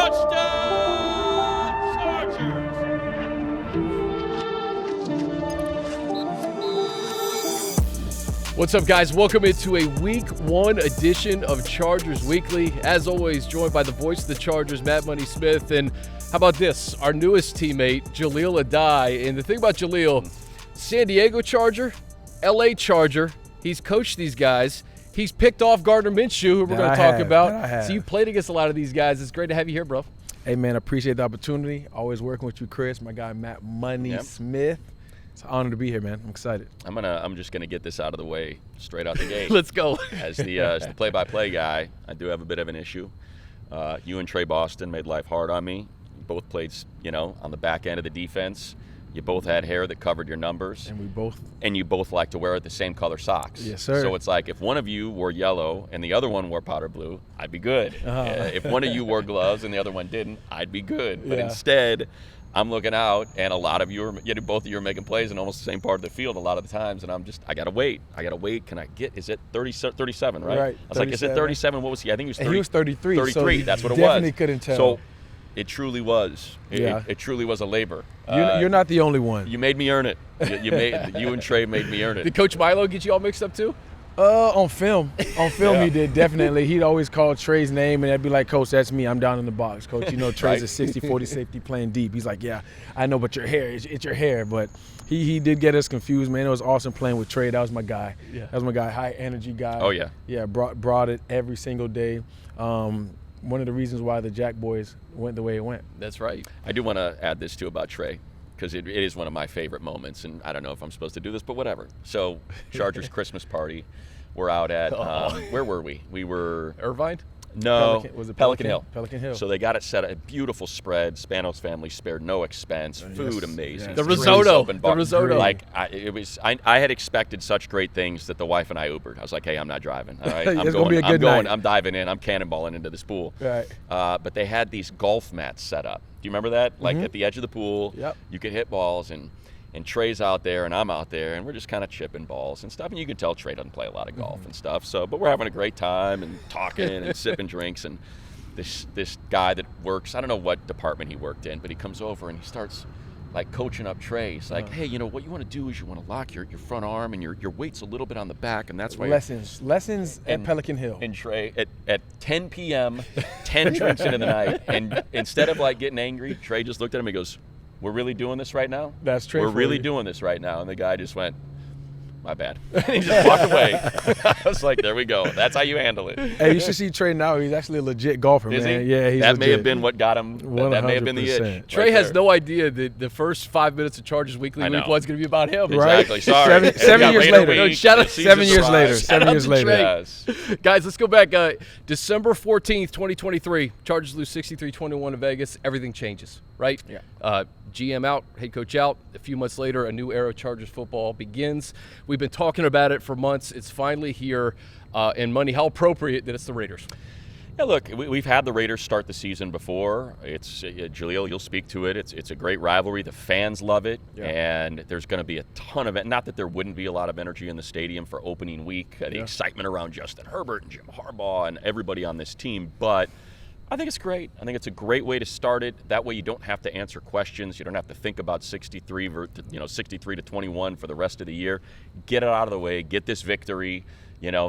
Touchdown, Chargers! What's up, guys? Welcome into a Week 1 edition of Chargers Weekly. As always, joined by the voice of the Chargers, Matt Money Smith. And how about this? Our newest teammate, Jahleel Addae. And the thing about Jahleel, San Diego Charger, LA Charger. He's coached these guys. He's picked off Gardner Minshew, who we're going to talk about. So you played against a lot of these guys. It's great to have you here, bro. Hey, man, appreciate the opportunity. Always working with you, Chris, my guy Matt Money Smith. It's an honor to be here, man. I'm excited. I'm just gonna get this out of the way straight out the gate. Let's go. As the play-by-play guy, I do have a bit of an issue. You and Trey Boston made life hard on me. You both played, on the back end of the defense. You both had hair that covered your numbers. And you both like to wear the same color socks. Yes, sir. So it's like if one of you wore yellow and the other one wore powder blue, I'd be good. If one of you wore gloves and the other one didn't, I'd be good. But instead, I'm looking out, and a lot of you both of you are making plays in almost the same part of the field a lot of the times, and I got to wait. Can I get, is it 37, right? Right. I was like, is it 37? What was he? I think he was 30. And he was 33. 33, so that's what it was. Definitely couldn't tell. So it truly was. It truly was a labor. You're not the only one. You made me earn it. You and Trey made me earn it. Did Coach Milo get you all mixed up too? On film. He did, definitely. He'd always call Trey's name, and I'd be like, Coach, that's me. I'm down in the box. Coach, Trey's Right. a 60-40 safety playing deep. He's like, yeah, I know, but your hair, it's your hair. But he did get us confused, man. It was awesome playing with Trey. That was my guy. Yeah. That was my guy, high energy guy. Oh, yeah. Yeah, brought it every single day. One of the reasons why the Jack Boys went the way it went. That's right. I do want to add this, too, about Trey, because it is one of my favorite moments, and I don't know if I'm supposed to do this, but whatever. So, Chargers Christmas party, we're out at, where were we? We were... Irvine? No, Was it Pelican Hill. Pelican Hill. So they got it set, a beautiful spread. Spanos family spared no expense. Food amazing. Yes. The Drinks risotto. open bar. The risotto. Like I had expected such great things that the wife and I Ubered. I was like, hey, I'm not driving. All right, It's gonna be a good night. I'm diving in. I'm cannonballing into this pool. Right. But they had these golf mats set up. Do you remember that? Like at the edge of the pool. Yep. You could hit balls and Trey's out there and I'm out there and we're just kind of chipping balls and stuff. And you can tell Trey doesn't play a lot of golf and stuff. So, but we're having a great time and talking and sipping drinks. And this guy that works, I don't know what department he worked in, but he comes over and he starts like coaching up Trey. He's like, hey, what you want to do is you want to lock your front arm and your weight's a little bit on the back, and that's why Lessons at Pelican Hill. And Trey at 10 p.m., 10 drinks into the night, and instead of like getting angry, Trey just looked at him and goes, we're really doing this right now? That's Trey. We're really doing this right now. And the guy just went, my bad. And he just walked away. I was like, there we go. That's how you handle it. Hey, you should see Trey now. He's actually a legit golfer, Is man. he? Yeah, he's that legit. may have been what got him. That may have been the itch. 100%. Trey has no idea that the first 5 minutes of Chargers Weekly I know. Week 1 is going to be about him. Exactly. Sorry. Seven years later. Week, Shout out- the season 7 years surprise. later. Shout 7 out years to later. Trey. Yes. Guys, let's go back. December 14th, 2023. Chargers lose 63-21 to Vegas. Everything changes, right? Yeah. GM out, head coach out. A few months later, a new era of Chargers football begins. We've been talking about it for months. It's finally here. And Money, how appropriate that it's the Raiders. Yeah, look, we've had the Raiders start the season before. It's Jahleel, you'll speak to it. It's a great rivalry. The fans love it, and there's going to be a ton of it. Not that there wouldn't be a lot of energy in the stadium for opening week, the excitement around Justin Herbert and Jim Harbaugh and everybody on this team, but I think it's great. I think it's a great way to start it. That way you don't have to answer questions. You don't have to think about 63 to 21 for the rest of the year. Get it out of the way. Get this victory.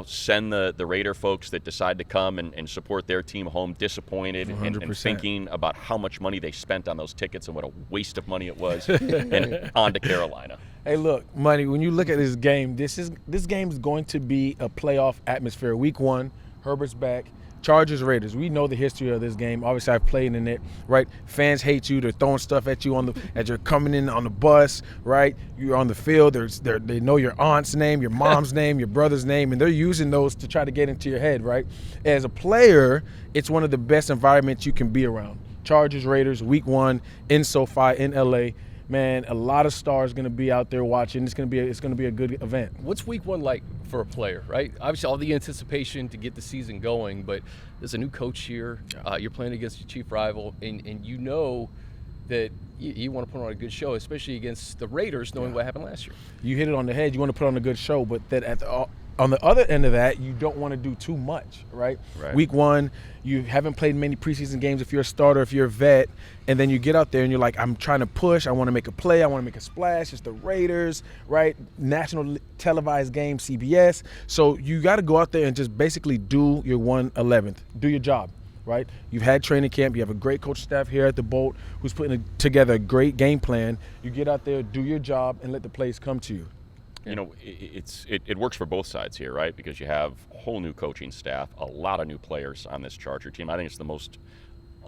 Send the Raider folks that decide to come and support their team home disappointed and thinking about how much money they spent on those tickets and what a waste of money it was, and on to Carolina. Hey, look, Money, when you look at this game, this game is going to be a playoff atmosphere. Week 1, Herbert's back. Chargers, Raiders. We know the history of this game. Obviously, I've played in it, right? Fans hate you. They're throwing stuff at you as you're coming in on the bus, right? You're on the field. They know your aunt's name, your mom's name, your brother's name, and they're using those to try to get into your head, right? As a player, it's one of the best environments you can be around. Chargers, Raiders, Week 1 in SoFi in LA. Man, a lot of stars going to be out there watching. It's going to be a good event. What's Week 1 like for a player, right? Obviously, all the anticipation to get the season going, but there's a new coach here. You're playing against your chief rival, and you know that you want to put on a good show, especially against the Raiders, knowing what happened last year. You hit it on the head. You want to put on a good show, but that on the other end of that, you don't want to do too much, right? Week 1, you haven't played many preseason games if you're a starter, if you're a vet, and then you get out there and you're like, I'm trying to push, I want to make a play, I want to make a splash. It's the Raiders, right? National televised game, CBS. So you got to go out there and just basically do your 1/11th, do your job, right? You've had training camp, you have a great coach staff here at the Bolt who's putting together a great game plan. You get out there, do your job, and let the plays come to you. You know, it works for both sides here, right? Because you have a whole new coaching staff, a lot of new players on this Charger team. I think it's the most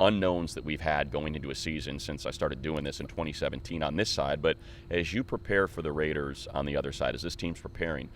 unknowns that we've had going into a season since I started doing this in 2017 on this side. But as you prepare for the Raiders on the other side, as this team's preparing,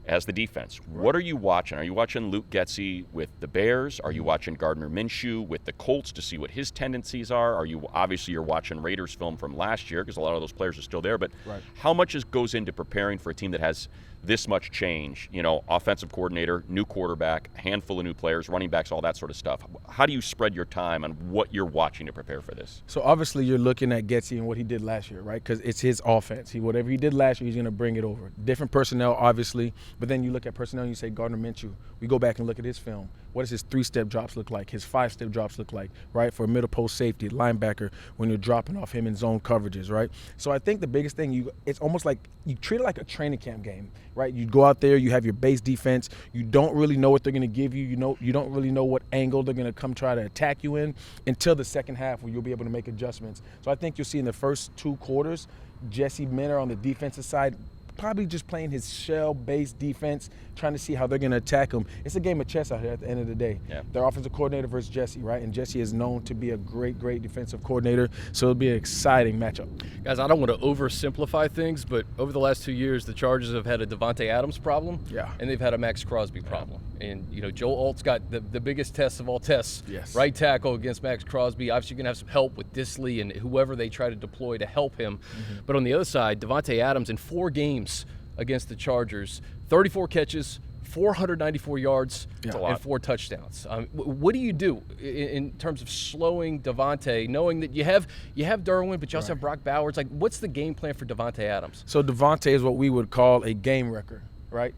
as the defense, what are you watching? Are you watching Luke Getsy with the Bears? Are you watching Gardner Minshew with the Colts to see what his tendencies are? Are you obviously you're watching Raiders film from last year because a lot of those players are still there. But how much goes into preparing for a team that has this much change? You know, offensive coordinator, new quarterback, handful of new players, running backs, all that sort of stuff. How do you spread your time on what you're watching to prepare for this? So obviously you're looking at Getsy and what he did last year, right? Because it's his offense. Whatever he did last year, he's going to bring it over. Different personnel, obviously, but then you look at personnel and you say Gardner Minshew. We go back and look at his film. What does his 3-step drops look like? His 5-step drops look like, right? For a middle post safety, linebacker, when you're dropping off him in zone coverages, right? So I think the biggest thing, it's almost like you treat it like a training camp game, right? You go out there, you have your base defense. You don't really know what they're going to give you. You don't really know what angle they're going to come try to attack you in until the second half where you'll be able to make adjustments. So I think you'll see in the first 2 quarters, Jesse Minter on the defensive side probably just playing his shell-based defense, trying to see how they're going to attack him. It's a game of chess out here at the end of the day. Yeah. Their offensive coordinator versus Jesse, right? And Jesse is known to be a great, great defensive coordinator, so it'll be an exciting matchup. Guys, I don't want to oversimplify things, but over the last 2 years, the Chargers have had a Davante Adams problem, and they've had a Max Crosby problem. And, you know, Joe Alt's got the biggest test of all tests. Yes. Right tackle against Max Crosby. Obviously, you're going to have some help with Disley and whoever they try to deploy to help him. But on the other side, Davante Adams in 4 games against the Chargers, 34 catches, 494 yards, and 4 touchdowns. What do you do in terms of slowing Davante, knowing that you have Derwin, but you also have Brock Bowers? Like, what's the game plan for Davante Adams? So Davante is what we would call a game wrecker, right?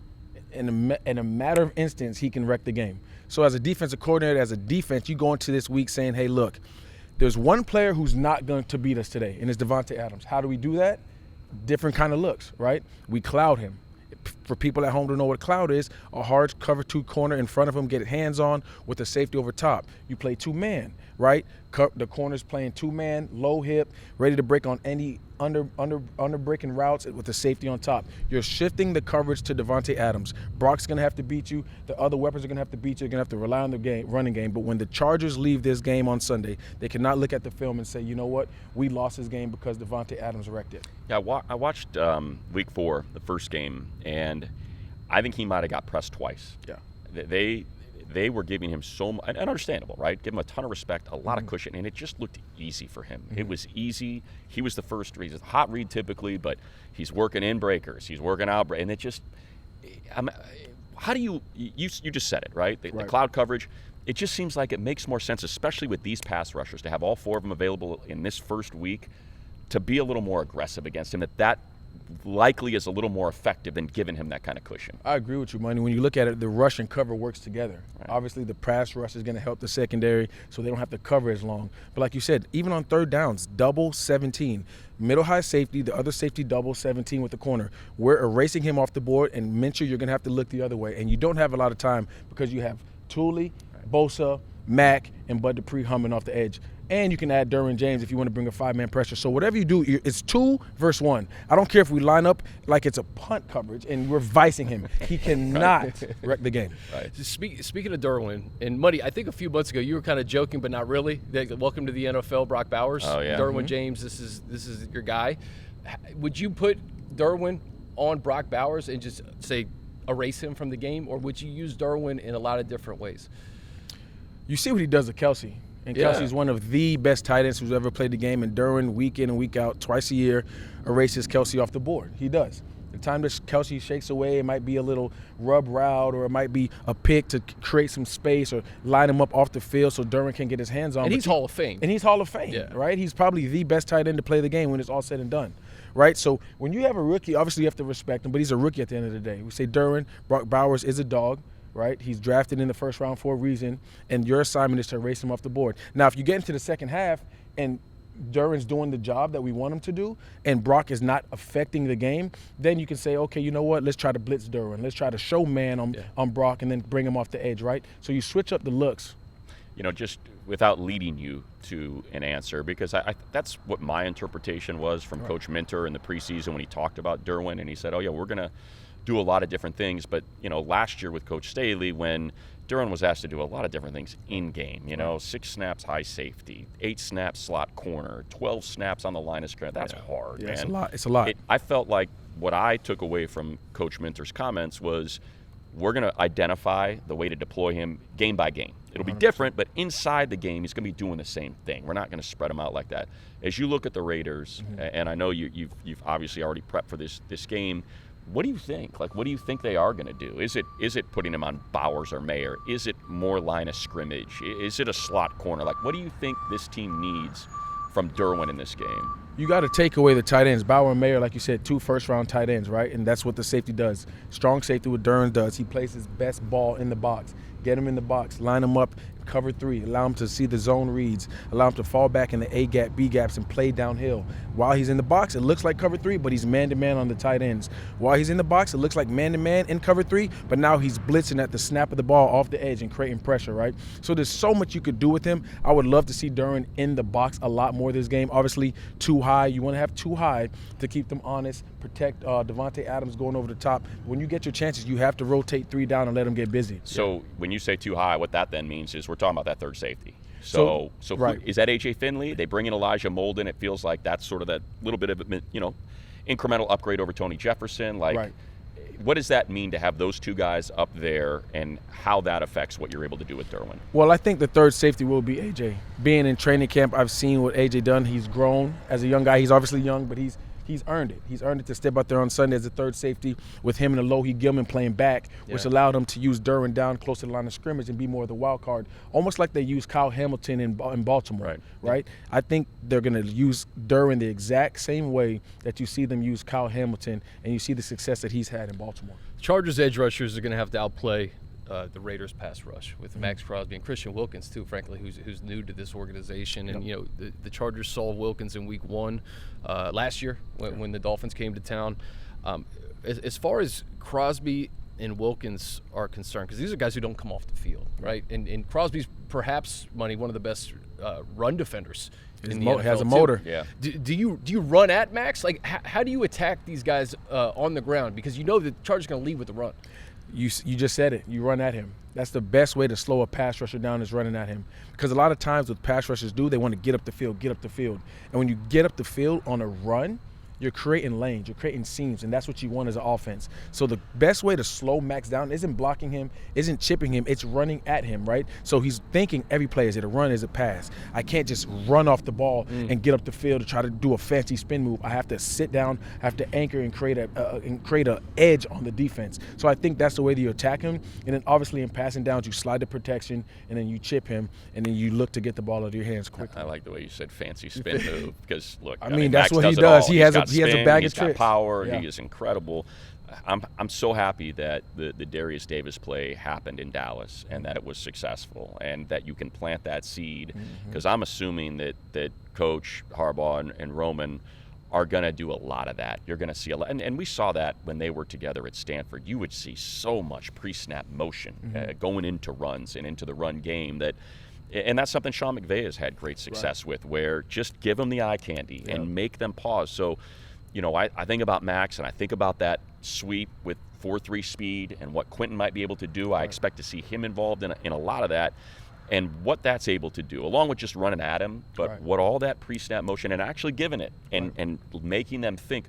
In a matter of instance, he can wreck the game. So as a defensive coordinator, as a defense, you go into this week saying, hey, look, there's one player who's not going to beat us today, and it's Davante Adams. How do we do that? Different kind of looks, right? We cloud him. For people at home to know what a cloud is, a hard cover 2 corner in front of him, get hands on with a safety over top. You play 2-man, right? The corner's playing 2-man, low hip, ready to break on any under breaking routes with the safety on top. You're shifting the coverage to Davante Adams. Brock's going to have to beat you. The other weapons are going to have to beat you. You're going to have to rely on the running game. But when the Chargers leave this game on Sunday, they cannot look at the film and say, you know what, we lost this game because Davante Adams wrecked it. Yeah, I watched Week 4, the first game, and I think he might have got pressed twice. Yeah. They were giving him so much, and understandable, right? Give him a ton of respect, a lot of cushion, and it just looked easy for him. It was easy. He was the first read. He's a hot read typically, but he's working in breakers. He's working out, and it just how do you just said it, right? The cloud coverage, it just seems like it makes more sense, especially with these pass rushers, to have all 4 of them available in this first week, to be a little more aggressive against him. That likely is a little more effective than giving him that kind of cushion. I agree with you, Money. When you look at it, the rush and cover works together. Right. Obviously, the pass rush is going to help the secondary so they don't have to cover as long. But like you said, even on 3rd downs, double 17. Middle high safety, the other safety double 17 with the corner. We're erasing him off the board, and Minshew, you're going to have to look the other way. And you don't have a lot of time because you have Thule, Bosa, Mack, and Bud Dupree humming off the edge. And you can add Derwin James if you want to bring a 5-man pressure. So whatever you do, it's 2 versus 1. I don't care if we line up like it's a punt coverage and we're vicing him. He cannot wreck the game. Right. Speaking of Derwin, and Muddy, I think a few months ago you were kind of joking, but not really. Welcome to the NFL, Brock Bowers. Oh, yeah. Derwin James, this is your guy. Would you put Derwin on Brock Bowers and just say erase him from the game, or would you use Derwin in a lot of different ways? You see what he does to Kelsey. And Kelsey's one of the best tight ends who's ever played the game. And Derwin, week in and week out, twice a year, erases Kelsey off the board. He does. The time that Kelsey shakes away, it might be a little rub route, or it might be a pick to create some space or line him up off the field so Derwin can get his hands on. And he's Hall of Fame. And he's Hall of Fame, right? He's probably the best tight end to play the game when it's all said and done, right? So when you have a rookie, obviously you have to respect him, but he's a rookie at the end of the day. We say Brock Bowers is a dog, right? He's drafted in the first round for a reason, and your assignment is to erase him off the board. Now, if you get into the second half and Duran's doing the job that we want him to do, and Brock is not affecting the game, then you can say, okay, you know what? Let's try to blitz Duran. Let's try to show man on Brock and then bring him off the edge, right? So you switch up the looks. Just without leading you to an answer, because that's what my interpretation was from Coach Minter in the preseason when he talked about Derwin, and he said, oh, yeah, we're going to do a lot of different things. But, last year with Coach Staley, when Duran was asked to do a lot of different things in-game, 6 snaps high safety, 8 snaps slot corner, 12 snaps on the line of scrimmage. That's hard, man. It's a lot. I felt like what I took away from Coach Minter's comments was we're going to identify the way to deploy him game by game. It'll be different, but inside the game, he's going to be doing the same thing. We're not going to spread him out like that. As you look at the Raiders, and I know you've obviously already prepped for this game, what do you think? What do you think they are going to do? Is it putting him on Bowers or Mayer? Is it more line of scrimmage? Is it a slot corner? What do you think this team needs from Derwin in this game? You got to take away the tight ends. Bauer and Mayer, like you said, 2 first-round tight ends, right? And that's what the safety does. Strong safety, what Duran does. He plays his best ball in the box. Get him in the box, line him up, cover 3, allow him to see the zone reads, allow him to fall back in the A gap, B gaps, and play downhill. While he's in the box, it looks like cover 3, but he's man-to-man on the tight ends. While he's in the box, it looks like man-to-man in cover 3, but now he's blitzing at the snap of the ball off the edge and creating pressure, right? So there's so much you could do with him. I would love to see Duran in the box a lot more this game. Obviously, too high. You want to have too high to keep them honest, protect Davante Adams going over the top. When you get your chances, you have to rotate 3 down and let them get busy. So when you say too high, what that then means is we're talking about that third safety. So right. Is that A.J. Finley? They bring in Elijah Molden. It feels like that's sort of that little bit of incremental upgrade over Tony Jefferson. Right. What does that mean to have those 2 guys up there, and how that affects what you're able to do with Derwin? Well, I think the third safety will be A.J. Being in training camp, I've seen what A.J. done. He's grown as a young guy. He's obviously young, but he's earned it. He's earned it to step out there on Sunday as a third safety with him and Alohi Gilman playing back, which allowed him to use Duran down close to the line of scrimmage and be more of the wild card, almost like they used Kyle Hamilton in Baltimore, right? I think they're going to use Duran the exact same way that you see them use Kyle Hamilton, and you see the success that he's had in Baltimore. Chargers edge rushers are going to have to outplay the Raiders pass rush with Max Crosby and Christian Wilkins too, frankly, who's new to this organization. And the Chargers saw Wilkins in week 1 last year when the Dolphins came to town. As far as Crosby and Wilkins are concerned, because these are guys who don't come off the field, right? And Crosby's perhaps one of the best run defenders in the NFL has a motor. Yeah. Do you run at Max? How do you attack these guys on the ground? Because the Chargers are going to lead with the run. You just said it. You run at him. That's the best way to slow a pass rusher down, is running at him. Because a lot of times what pass rushers do, they want to get up the field. And when you get up the field on a run, you're creating lanes, you're creating seams, and that's what you want as an offense. So the best way to slow Max down isn't blocking him, isn't chipping him, it's running at him, right? So he's thinking every play, is it a run, is it a pass? I can't just run off the ball and get up the field to try to do a fancy spin move. I have to sit down, I have to anchor and create a edge on the defense. So I think that's the way that you attack him. And then obviously in passing downs, you slide the protection, and then you chip him, and then you look to get the ball out of your hands quickly. I like the way you said fancy spin move, because look, I mean Max that's what he it does. all. He has a bag of tricks. He's got power. Yeah. He is incredible. I'm so happy that the Darius Davis play happened in Dallas and that it was successful and that you can plant that seed, because I'm assuming that Coach Harbaugh and Roman are going to do a lot of that. You're going to see a lot. And we saw that when they were together at Stanford. You would see so much pre-snap motion going into runs and into the run game and that's something Sean McVay has had great success with, where just give them the eye candy and make them pause. So, I think about Max, and I think about that sweep with 4.3 speed and what Quentin might be able to do. I expect to see him involved in a lot of that, and what that's able to do, along with just running at him, but what all that pre-snap motion and actually giving it and making them think,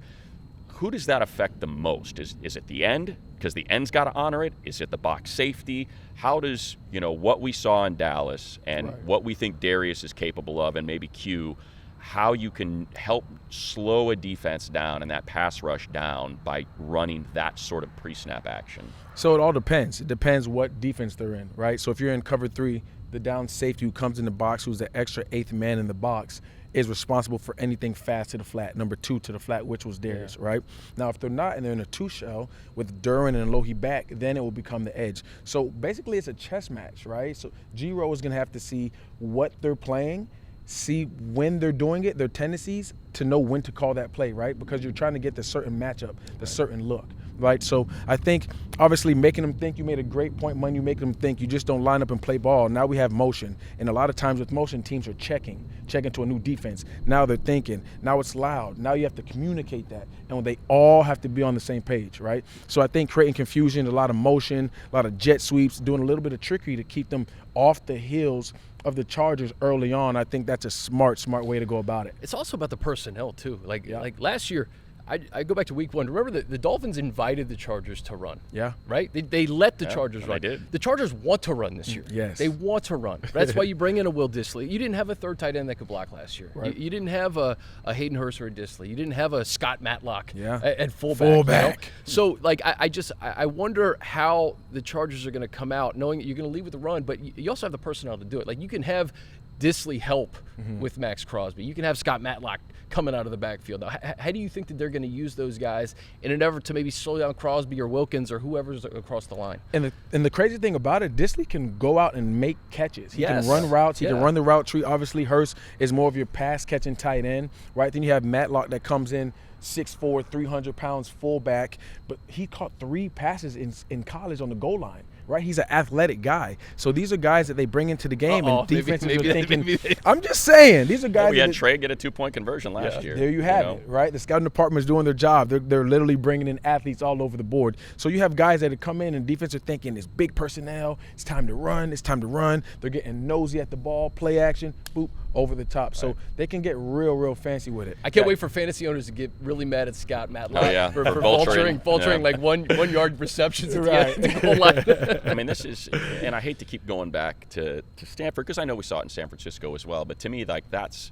who does that affect the most? Is it the end? Because the end's got to honor it. Is it the box safety? How does, what we saw in Dallas and what we think Darius is capable of, and maybe Q, how you can help slow a defense down and that pass rush down by running that sort of pre-snap action? So it all depends. It depends what defense they're in, right? So if you're in cover 3, the down safety who comes in the box, who's the extra 8th man in the box, is responsible for anything fast to the flat, number 2 to the flat, which was Darius, right? Now, if they're not and they're in a 2 shell with Duran and Alohi back, then it will become the edge. So basically it's a chess match, right? So G-Row is going to have to see what they're playing, see when they're doing it, their tendencies, to know when to call that play, right? Because you're trying to get the certain matchup, the certain look, right? So I think obviously making them think, you made a great point, Mun, you make them think, you just don't line up and play ball. Now we have motion. And a lot of times with motion, teams are checking to a new defense. Now they're thinking, now it's loud. Now you have to communicate that. And they all have to be on the same page, right? So I think creating confusion, a lot of motion, a lot of jet sweeps, doing a little bit of trickery to keep them off the heels of the Chargers early on. I think that's a smart way to go about it. It's also about the personnel too. Like last year, I go back to week 1. Remember the Dolphins invited the Chargers to run. Yeah. Right? They let the Chargers run. They did. The Chargers want to run this year. Yes. They want to run. That's why you bring in a Will Dissly. You didn't have a third tight end that could block last year. Right. You didn't have a Hayden Hurst or a Dissly. You didn't have a Scott Matlock at fullback. Fullback. You know? So, like, I wonder how the Chargers are going to come out knowing that you're going to lead with the run, but you also have the personnel to do it. Like, you can have Dissly help with Max Crosby. You can have Scott Matlock coming out of the backfield. Now, how do you think that they're going to use those guys in an effort to maybe slow down Crosby or Wilkins or whoever's across the line? And the crazy thing about it, Dissly can go out and make catches. He can run routes. He can run the route tree. Obviously, Hurst is more of your pass-catching tight end, right? Then you have Matlock that comes in 6'4", 300 pounds fullback, but he caught 3 passes in college on the goal line. Right, he's an athletic guy. So these are guys that they bring into the game, and defenses are thinking. I'm just saying, these are guys. We had Trey get a 2-point conversion last year. There you have it, right? The scouting department is doing their job. They're literally bringing in athletes all over the board. So you have guys that come in, and defense are thinking, it's big personnel. It's time to run. It's time to run. They're getting nosy at the ball, play action, boop, over the top. So they can get real fancy with it. I can't wait for fantasy owners to get really mad at Scott Matlock for vulturing like 1 yard receptions at the goal line. I mean, this is, and I hate to keep going back to Stanford because I know we saw it in San Francisco as well, but to me, like, that's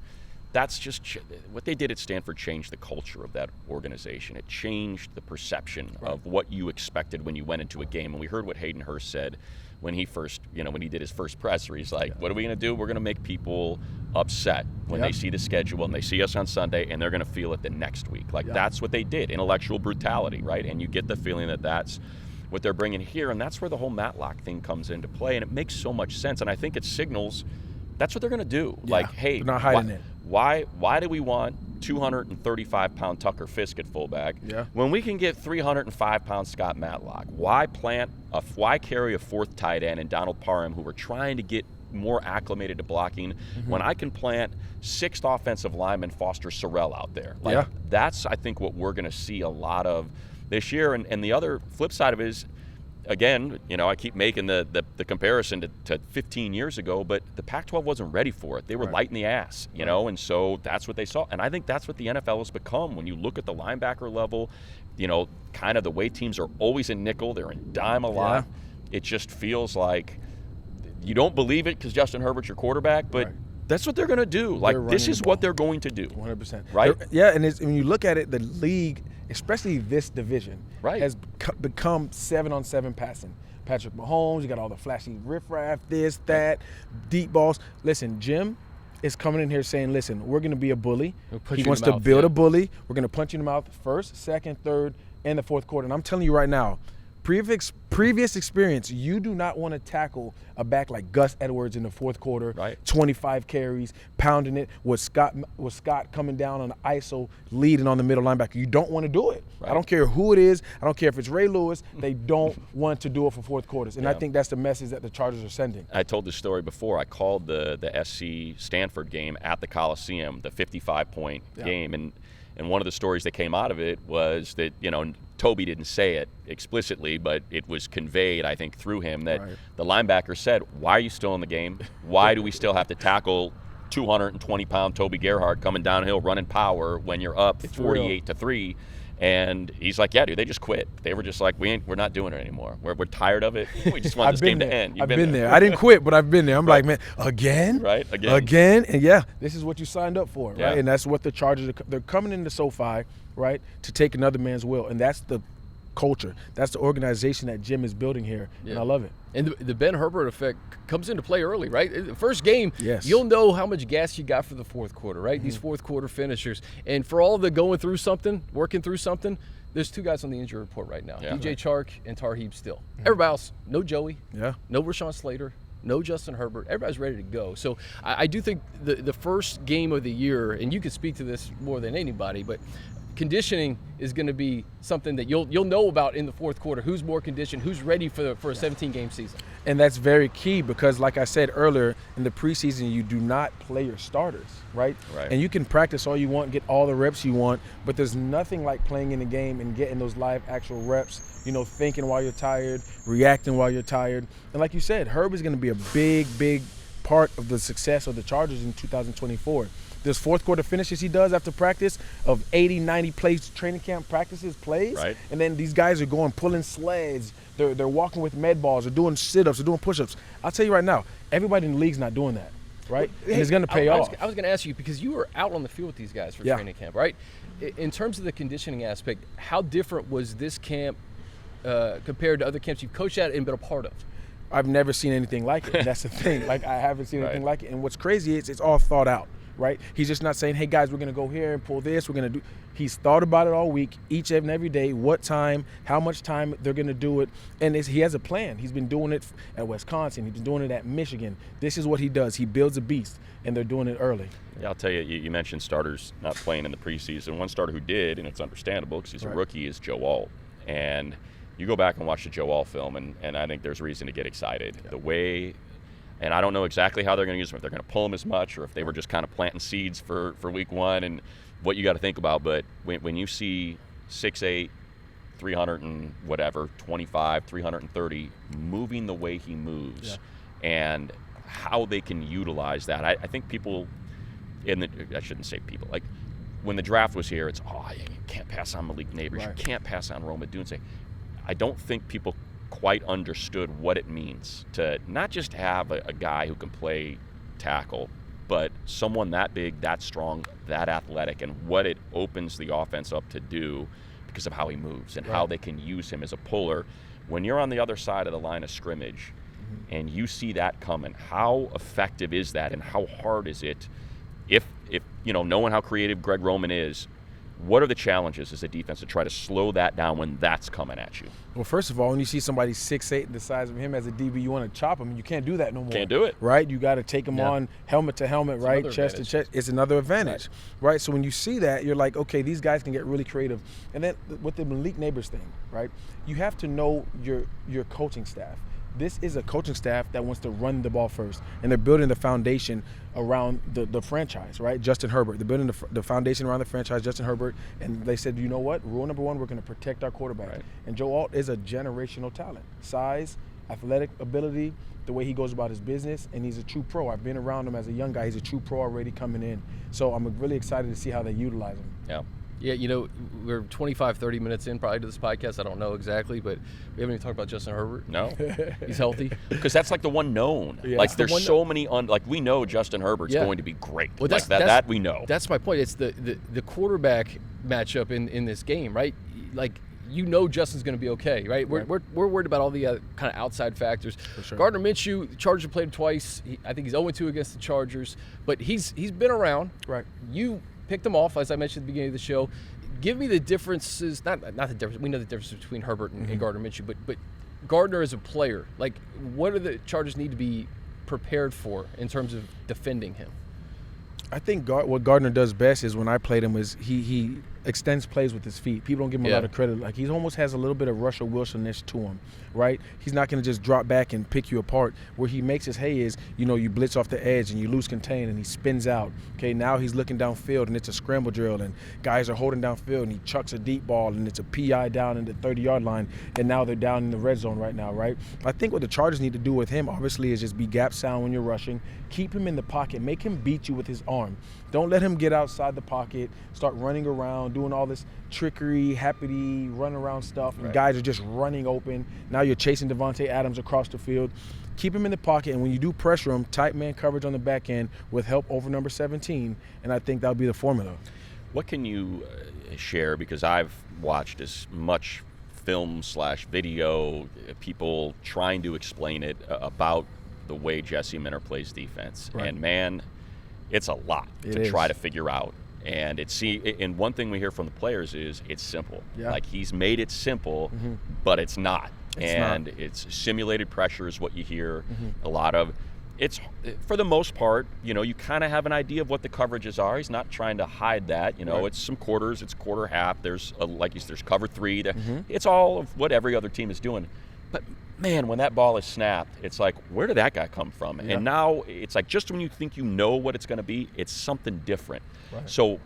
just what they did at Stanford changed the culture of that organization. It changed the perception of what you expected when you went into a game. And we heard what Hayden Hurst said when he first, when he did his first presser. He's like, what are we going to do? We're going to make people upset when they see the schedule and they see us on Sunday, and they're going to feel it the next week. Like, that's what they did, intellectual brutality, right? And you get the feeling that that's what they're bringing here, and that's where the whole Matlock thing comes into play, and it makes so much sense. And I think it signals that's what they're going to do. Like, hey, not hiding it. Why do we want 235-pound Tucker Fisk at fullback when we can get 305-pound Scott Matlock? Why carry a 4th tight end in Donald Parham, who we're trying to get more acclimated to blocking, when I can plant 6th offensive lineman Foster Sorrell out there? Like, that's, I think, what we're going to see a lot of this year. And the other flip side of it is, again, I keep making the comparison to 15 years ago, but the Pac-12 wasn't ready for it. They were light in the ass, and so that's what they saw. And I think that's what the NFL has become. When you look at the linebacker level, kind of the way teams are always in nickel, they're in dime a lot. It just feels like you don't believe it because Justin Herbert's your quarterback, but that's what they're going to do. Like, this is what they're going to do. 100%. Right? And when you look at it, the league, especially this division, has become 7-on-7 passing. Patrick Mahomes, you got all the flashy riffraff, this, that, deep balls. Listen, Jim is coming in here saying, listen, we're going to be a bully. He wants to build a bully. We're going to punch you in the mouth first, second, third, and the fourth quarter. And I'm telling you right now, previous experience, you do not want to tackle a back like Gus Edwards in the fourth quarter, 25 carries, pounding it, with Scott coming down on the ISO, leading on the middle linebacker. You don't want to do it. I don't care who it is. I don't care if it's Ray Lewis. They don't want to do it for fourth quarters. And I think that's the message that the Chargers are sending. I told this story before. I called the SC Stanford game at the Coliseum, the 55-point game, and one of the stories that came out of it was that, Toby didn't say it explicitly, but it was conveyed, I think, through him that the linebacker said, why are you still in the game? Why do we still have to tackle 220-pound Toby Gerhardt coming downhill running power when you're up 48-3? And he's like, yeah, dude, they just quit. They were just like, we're not doing it anymore. We're tired of it. We just want this game to end. I've been there. I didn't quit, but I've been there. I'm like, man, again? Right, Again? And this is what you signed up for, right? And that's what the Chargers they're coming into SoFi, right, to take another man's will. And that's the culture. That's the organization that Jim is building here, and I love it. And the Ben Herbert effect comes into play early, right? The first game, yes, you'll know how much gas you got for the fourth quarter, right? These fourth quarter finishers. And for all the going through something, working through something, there's 2 guys on the injury report right now, DJ Chark and Tarheeb still. Everybody else, no Joey, no Rashawn Slater, no Justin Herbert. Everybody's ready to go. So I do think the first game of the year, and you can speak to this more than anybody, but conditioning is going to be something that you'll know about in the fourth quarter. Who's more conditioned? Who's ready for a 17-game season? And that's very key because, like I said earlier, in the preseason, you do not play your starters, right? And you can practice all you want, get all the reps you want, but there's nothing like playing in the game and getting those live actual reps, thinking while you're tired, reacting while you're tired. And like you said, Herb is going to be a big, big part of the success of the Chargers in 2024. This fourth quarter finishes he does after practice of 80, 90 plays, training camp practices, plays. And then these guys are going, pulling sleds. They're walking with med balls. They're doing sit-ups. They're doing push-ups. I'll tell you right now, everybody in the league's not doing that, right? And it's going to pay off. I was going to ask you, because you were out on the field with these guys for training camp, right? In terms of the conditioning aspect, how different was this camp compared to other camps you've coached at and been a part of? I've never seen anything like it. That's the thing. Like, I haven't seen anything like it. And what's crazy is it's all thought out. Right? He's just not saying, hey, guys, we're going to go here and pull this. We're going to do. He's thought about it all week, each and every day, what time, how much time they're going to do it. And he has a plan. He's been doing it at Wisconsin. He's been doing it at Michigan. This is what he does. He builds a beast, and they're doing it early. Yeah, I'll tell you, you mentioned starters not playing in the preseason. One starter who did, and it's understandable because he's a rookie, is Joe Alt. And you go back and watch the Joe Alt film, and I think there's reason to get excited. The way – and I don't know exactly how they're going to use him, if they're going to pull him as much or if they were just kind of planting seeds for week one and what you got to think about. But when you see 6'8", 300 and whatever, 25, 330, moving the way he moves and how they can utilize that, I think people I shouldn't say people, like when the draft was here, it's, you can't pass on Malik Neighbors, you can't pass on Rome Odunze. I don't think people quite understood what it means to not just have a guy who can play tackle, but someone that big, that strong, that athletic, and what it opens the offense up to do because of how he moves and how they can use him as a puller. When you're on the other side of the line of scrimmage and you see that coming, how effective is that and how hard is it if knowing how creative Greg Roman is, what are the challenges as a defense to try to slow that down when that's coming at you? Well, first of all, when you see somebody 6'8", the size of him as a DB, you want to chop him. You can't do that no more. Can't do it. Right? You got to take him on helmet to helmet, right? Chest to chest. It's another advantage, right? So when you see that, you're like, okay, these guys can get really creative. And then with the Malik Neighbors thing, right? You have to know your coaching staff. This is a coaching staff that wants to run the ball first, and they're building the foundation around the franchise, right? Justin Herbert. They're building the foundation around the franchise, Justin Herbert, and they said, you know what? Rule number one, we're going to protect our quarterback. And Joe Alt is a generational talent. Size, athletic ability, the way he goes about his business, and he's a true pro. I've been around him as a young guy. He's a true pro already coming in. So I'm really excited to see how they utilize him. Yeah, we're 25, 30 minutes in probably to this podcast. I don't know exactly, but we haven't even talked about Justin Herbert. No. He's healthy. Because that's like the one known. Like there's so many, we know Justin Herbert's going to be great. Well, that we know. That's my point. It's the quarterback matchup in this game, right? Like, Justin's going to be okay, right? We're worried about all the kind of outside factors. For sure. Gardner Minshew, the Chargers played him twice. I think he's 0-2 against the Chargers, but he's been around. Right. You picked him off, as I mentioned at the beginning of the show. Give me the differences, not the difference. We know the difference between Herbert and Gardner Minshew, but Gardner as a player, like, what do the Chargers need to be prepared for in terms of defending him? I think what Gardner does best is, when I played him, is he extends plays with his feet. People don't give him a lot of credit. Like, he almost has a little bit of Russell Wilson-ish to him, right? He's not going to just drop back and pick you apart. Where he makes his hay is, you blitz off the edge and you lose contain and he spins out. Okay, now he's looking downfield and it's a scramble drill and guys are holding downfield and he chucks a deep ball and it's a PI down in the 30-yard line and now they're down in the red zone right now, right? I think what the Chargers need to do with him, obviously, is just be gap sound when you're rushing. Keep him in the pocket. Make him beat you with his arm. Don't let him get outside the pocket, start running around, doing all this trickery, happy run around stuff, and guys are just running open. Now you're chasing Davante Adams across the field. Keep him in the pocket, and when you do pressure him, tight man coverage on the back end with help over number 17, and I think that'll be the formula. What can you share, because I've watched as much film/video, people trying to explain it about the way Jesse Minter plays defense. Right. And man, it's a lot to try to figure out. And and one thing we hear from the players is it's simple. Yeah. Like, he's made it simple, but it's not. It's simulated pressure is what you hear a lot of. It's, for the most part, you kind of have an idea of what the coverages are. He's not trying to hide that. Right. It's some quarters, it's quarter half. There's there's cover three. It's all of what every other team is doing. But man, when that ball is snapped, it's like, where did that guy come from? Yeah. And now it's like, just when you think you know what it's going to be, it's something different. Right. So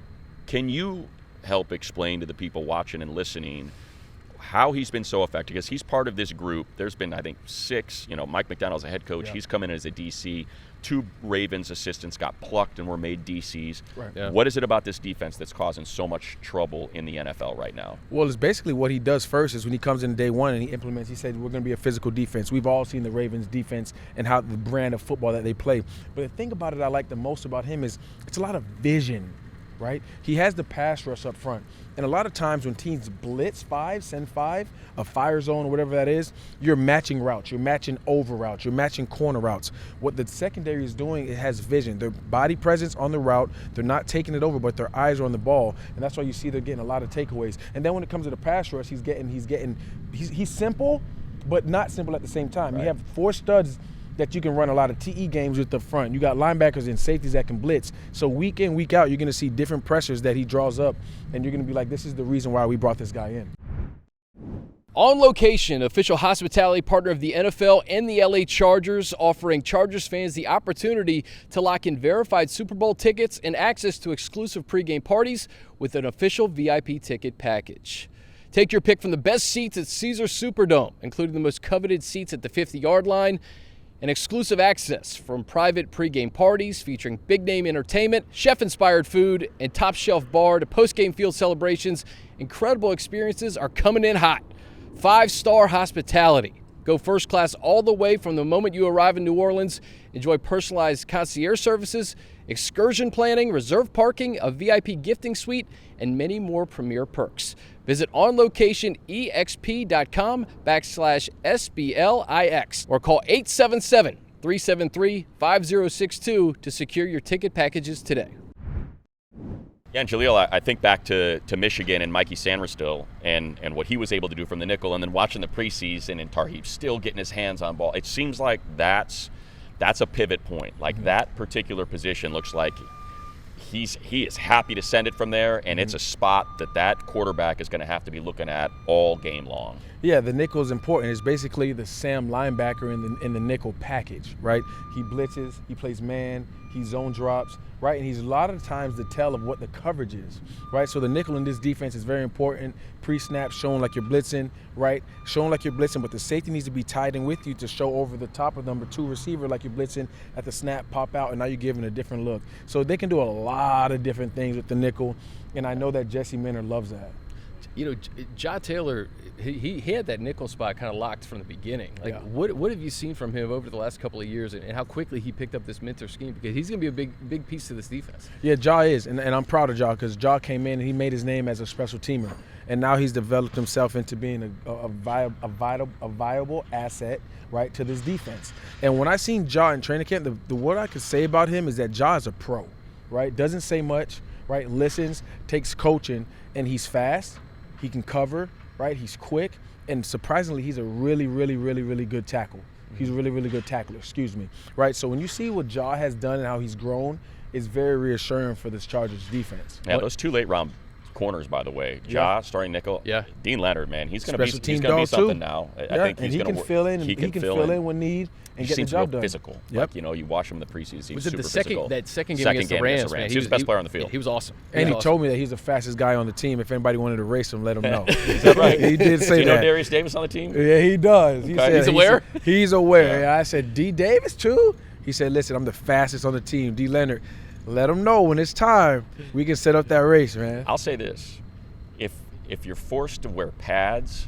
can you help explain to the people watching and listening how he's been so effective? Because he's part of this group. There's been, I think, 6. Mike McDonald's a head coach. Yeah. He's come in as a DC. 2 Ravens assistants got plucked and were made DCs. Right. Yeah. What is it about this defense that's causing so much trouble in the NFL right now? Well, it's basically what he does first is when he comes in day one and he implements, he said, we're going to be a physical defense. We've all seen the Ravens defense and how the brand of football that they play. But the thing about it I like the most about him is it's a lot of vision, right? He has the pass rush up front. And a lot of times when teams blitz 5, send 5, a fire zone or whatever that is, you're matching routes, you're matching over routes, you're matching corner routes. What the secondary is doing, it has vision. Their body presence on the route, they're not taking it over, but their eyes are on the ball. And that's why you see they're getting a lot of takeaways. And then when it comes to the pass rush, he's simple, but not simple at the same time. Right. You have 4 studs that you can run a lot of TE games with the front. You got linebackers and safeties that can blitz. So week in, week out, you're going to see different pressures that he draws up, and you're going to be like, this is the reason why we brought this guy in. On Location, official hospitality partner of the NFL and the LA Chargers, offering Chargers fans the opportunity to lock in verified Super Bowl tickets and access to exclusive pregame parties with an official VIP ticket package. Take your pick from the best seats at Caesars Superdome, including the most coveted seats at the 50-yard line, and exclusive access from private pregame parties featuring big-name entertainment, chef-inspired food, and top-shelf bar to post-game field celebrations. Incredible experiences are coming in hot. 5-star hospitality. Go first class all the way from the moment you arrive in New Orleans. Enjoy personalized concierge services, excursion planning, reserved parking, a VIP gifting suite, and many more premier perks. Visit onlocationexp.com/SBLIX or call 877-373-5062 to secure your ticket packages today. Yeah, and Jahleel, I think back to Michigan and Mikey Sanderstill and what he was able to do from the nickel, and then watching the preseason and Tarheeb still getting his hands on ball. It seems like that's a pivot point. Like, that particular position looks like he is happy to send it from there, and it's a spot that quarterback is going to have to be looking at all game long. Yeah, the nickel is important. It's basically the Sam linebacker in the nickel package, right? He blitzes, he plays man, he zone drops, right? And he's a lot of times the tell of what the coverage is, right? So the nickel in this defense is very important. Pre-snap, showing like you're blitzing, right? Showing like you're blitzing, but the safety needs to be tied in with you to show over the top of number 2 receiver like you're blitzing at the snap, pop out, and now you're giving a different look. So they can do a lot of different things with the nickel, and I know that Jesse Minter loves that. Ja Taylor, he had that nickel spot kind of locked from the beginning. Like, Yeah. what have you seen from him over the last couple of years, and how quickly he picked up this Minter scheme? Because he's going to be a big piece to this defense. Yeah, Ja is, and I'm proud of Ja because Ja came in and he made his name as a special teamer, and now he's developed himself into being a viable asset, right, to this defense. And when I seen Ja in training camp, the word I could say about him is that Ja is a pro, right? Doesn't say much, right? Listens, takes coaching, and he's fast. He can cover, right? He's quick, and surprisingly, he's a really, really, really, really good tackle. He's a really, really good tackler, right? So when you see what Ja has done and how he's grown, it's very reassuring for this Chargers defense. Yeah, those 2 late-round corners, by the way. Ja, starting nickel. Yeah. Dean Leonard, man, he's going to be Special team something too. now. I Yeah, think and he's he going can to fill in. He can fill in when need and he get the seems job real done. physical. Yep. Like, you watch him in the preseason. He's Was super it physical. that second game against the Rams, man? He was the best player on the field. He was awesome. And he was told me that he's the fastest guy on the team. If anybody wanted to race him, let him know. Is that right? He did say Do you know that. Darius Davis on the team? Yeah, he does. He Okay. said, He's aware? He's aware. Yeah. I said, D. Davis too? He said, listen, I'm the fastest on the team. D. Leonard, let him know when it's time. We can set up that race, man. I'll say this. If you're forced to wear pads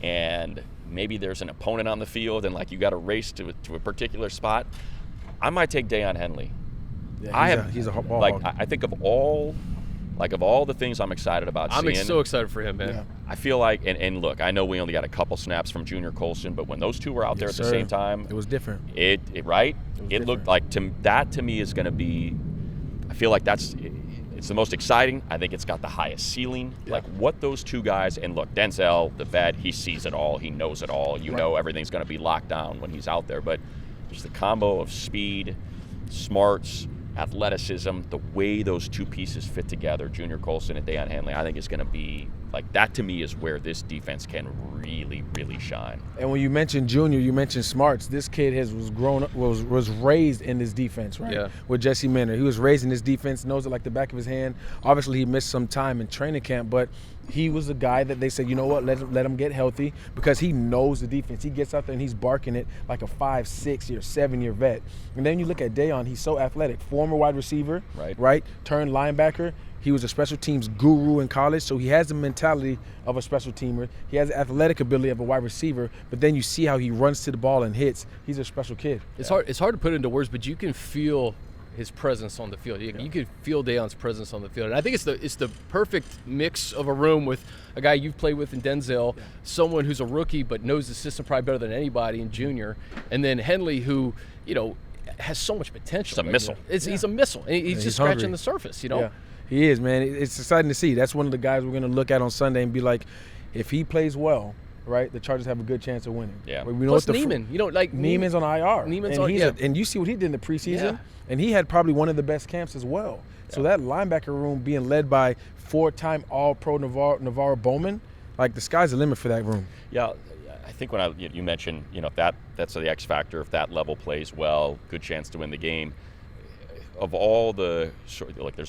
and maybe there's an opponent on the field and, like, you got to race to a particular spot, I might take Daiyan Henley. Yeah, he's a ball hog. I think of all Like, of all the things I'm excited about seeing. I'm so excited for him, man. Yeah. I feel like, and look, I know we only got a couple snaps from Junior Colson, but when those two were out there at the same time, it was different. It looked like to me is going to be. I feel like it's the most exciting. I think it's got the highest ceiling. Yeah. Like what those two guys, and look, Denzel, the vet, he sees it all, he knows it all. You know everything's going to be locked down when he's out there, but just the combo of speed, smarts, athleticism, the way those two pieces fit together, Junior Colson and Daiyan Henley, I think is going to be like that. To me, is where this defense can really, really shine. And when you mentioned Junior, you mentioned smarts. This kid was raised in this defense, right? Yeah. With Jesse Minter, he was raised in this defense, knows it like the back of his hand. Obviously, he missed some time in training camp, but he was a guy that they said, you know what, let him get healthy because he knows the defense. He gets out there and he's barking it like a 5, 6 year, 7 year vet. And then you look at Daiyan, he's so athletic, former wide receiver, right? Turned linebacker. He was a special teams guru in college, so he has the mentality of a special teamer. He has the athletic ability of a wide receiver, but then you see how he runs to the ball and hits. He's a special kid. It's hard to put into words, but you can feel his presence on the field. You can feel Daion's presence on the field. And I think it's the perfect mix of a room with a guy you've played with in Denzel, someone who's a rookie but knows the system probably better than anybody in Junior, and then Henley, who, has so much potential. It's a missile. He's a missile. And he's just hungry. scratching the surface, Yeah. He is, man. It's exciting to see. That's one of the guys we're going to look at on Sunday and be like, if he plays well, right, the Chargers have a good chance of winning. Yeah. We know Plus what Neiman. Neiman's on IR. And you see what he did in the preseason, Yeah. and he had probably one of the best camps as well. Yeah. So that linebacker room being led by 4-time All-Pro Navarro Bowman, like the sky's the limit for that room. Yeah, I think when you mentioned, if that's the X factor, if that level plays well, good chance to win the game. Of all there's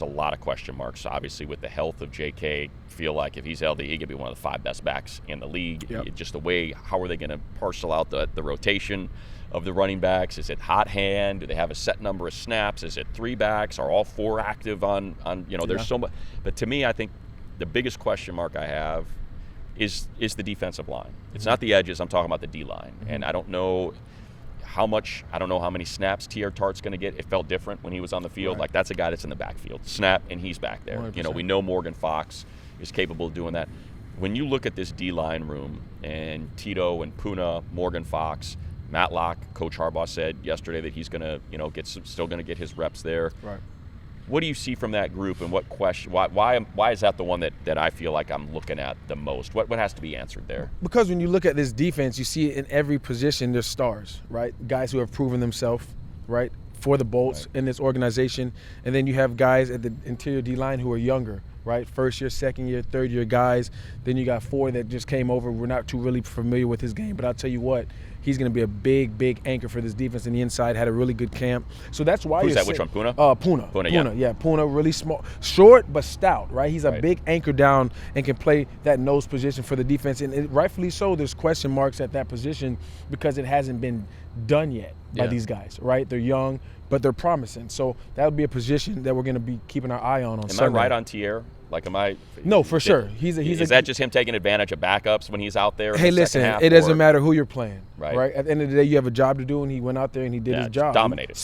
a lot of question marks. Obviously, with the health of J.K., feel like if he's healthy, he could be one of the 5 best backs in the league. Yep. Just the way, how are they going to parcel out the rotation of the running backs? Is it hot hand? Do they have a set number of snaps? Is it 3 backs? Are all 4 active on There's so much. But to me, I think the biggest question mark I have is the defensive line. It's not the edges. I'm talking about the D line, and I don't know how many snaps T.R. Tart's going to get. It felt different when he was on the field. Right. Like, that's a guy that's in the backfield. Snap, and he's back there. 100%. We know Morgan Fox is capable of doing that. When you look at this D-line room, and Tito and Puna, Morgan Fox, Matlock, Coach Harbaugh said yesterday that he's going to, still going to get his reps there. Right. What do you see from that group, and what question? Why is that the one that I feel like I'm looking at the most? What has to be answered there? Because when you look at this defense, you see it in every position. There's stars, right? Guys who have proven themselves, right, for the Bolts in this organization, and then you have guys at the interior D line who are younger, right? First year, second year, third year guys. Then you got 4 that just came over. We're not too really familiar with his game, but I'll tell you what. He's going to be a big anchor for this defense in the inside. Had a really good camp. So that's why Who's that? Which one? Puna? Puna, yeah. Puna, really small. Short, but stout, right? He's a big anchor down and can play that nose position for the defense. And rightfully so, there's question marks at that position because it hasn't been done yet by these guys, right? They're young, but they're promising. So that would be a position that we're going to be keeping our eye on Sunday. Am I right on Tierre? Like, am I? No, for sure. Is that just him taking advantage of backups when he's out there? Hey, listen, it doesn't matter who you're playing, right? At the end of the day, you have a job to do, and he went out there and he did his job. Dominated.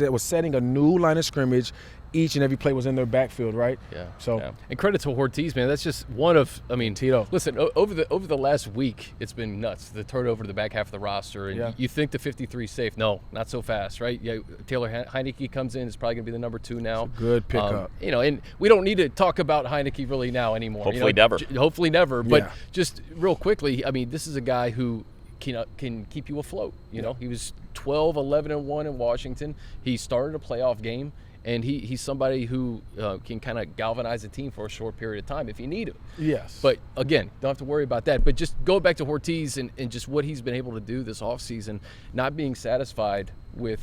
Was setting a new line of scrimmage. Each and every play was in their backfield, right? Yeah. So, and credit to Ortiz, man. That's just one of. Tito. Listen, over the last week, it's been nuts. The turnover to the back half of the roster, and you think the 53 is safe. No, not so fast, right? Yeah, Taylor Heineke comes in. It's probably going to be the number 2 now. Good pickup. And we don't need to talk about Heineke really now anymore. Hopefully never. Hopefully never. But just real quickly, I mean, this is a guy who can keep you afloat. He was 12-11-1 in Washington. He started a playoff game. And he's somebody who can kind of galvanize a team for a short period of time if you need him. Yes. But, again, don't have to worry about that. But just go back to Ortiz and just what he's been able to do this offseason, not being satisfied with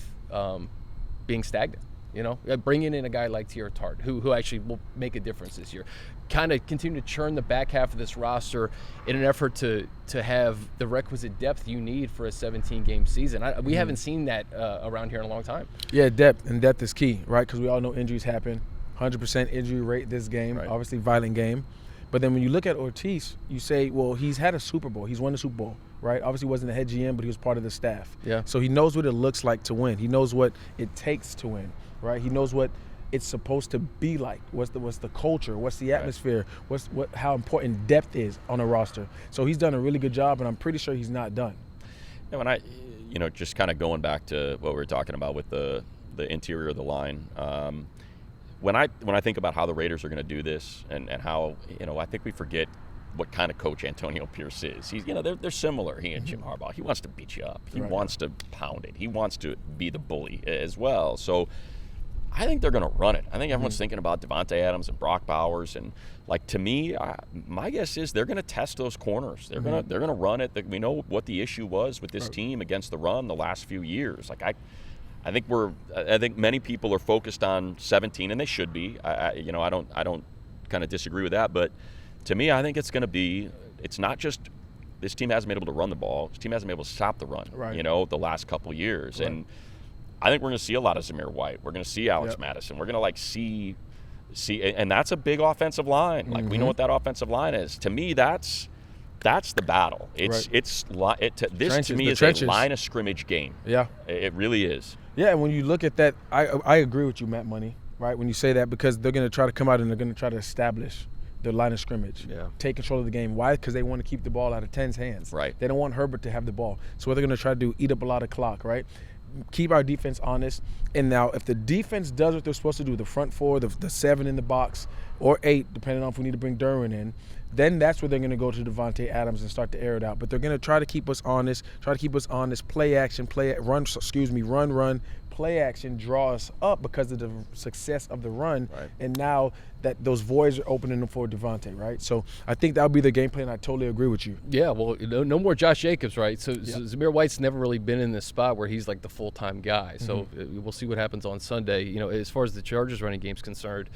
being stagnant. Bringing in a guy like T.R. Tart, who actually will make a difference this year. Kind of continue to churn the back half of this roster in an effort to have the requisite depth you need for a 17-game season. We haven't seen that around here in a long time. Yeah, depth is key, right? Because we all know injuries happen. 100% injury rate this game, obviously violent game. But then when you look at Ortiz, you say, well, he's had a Super Bowl. He's won the Super Bowl, right? Obviously wasn't the head GM, but he was part of the staff. Yeah. So he knows what it looks like to win. He knows what it takes to win, right? He knows what it's supposed to be like. What's the culture? What's the atmosphere? How important depth is on a roster. So he's done a really good job, and I'm pretty sure he's not done. And when I, just kind of going back to what we were talking about with the interior of the line, when I think about how the Raiders are going to do this and how, I think we forget what kind of coach Antonio Pierce is. He's, they're similar, he and Jim Harbaugh. He wants to beat you up. He wants to pound it. He wants to be the bully as well. So I think they're going to run it. I think everyone's thinking about Davante Adams and Brock Bowers, and to me, my guess is they're going to test those corners. They're going to run it. We know what the issue was with this team against the run the last few years. I think many people are focused on 17, and they should be. I don't kind of disagree with that, but to me, I think it's going to be. It's not just this team hasn't been able to run the ball. This team hasn't been able to stop the run. The last couple of years, and I think we're going to see a lot of Zamir White. We're going to see Alex Madison. We're going to see, and that's a big offensive line. We know what that offensive line is. To me, that's the battle. This to me is a line of scrimmage game. Yeah, it really is. Yeah, and when you look at that, I agree with you, Matt Money. Right, when you say that, because they're going to try to come out and they're going to try to establish their line of scrimmage, take control of the game. Why? Because they want to keep the ball out of 10's hands. Right. They don't want Herbert to have the ball. So what they're going to try to do, eat up a lot of clock, right? Keep our defense honest. And now if the defense does what they're supposed to do, the front four, the 7 in the box, or 8, depending on if we need to bring Derwin in, then that's where they're going to go to Davante Adams and start to air it out. But they're going to try to keep us honest, play action, run, play action, draw us up because of the success of the run. Right. And now that those voids are opening them for Davante, right? So I think that'll be the game plan. I totally agree with you. Yeah, well, no more Josh Jacobs, right? So Zamir White's never really been in this spot where he's like the full-time guy. So we'll see what happens on Sunday. As far as the Chargers running game's concerned,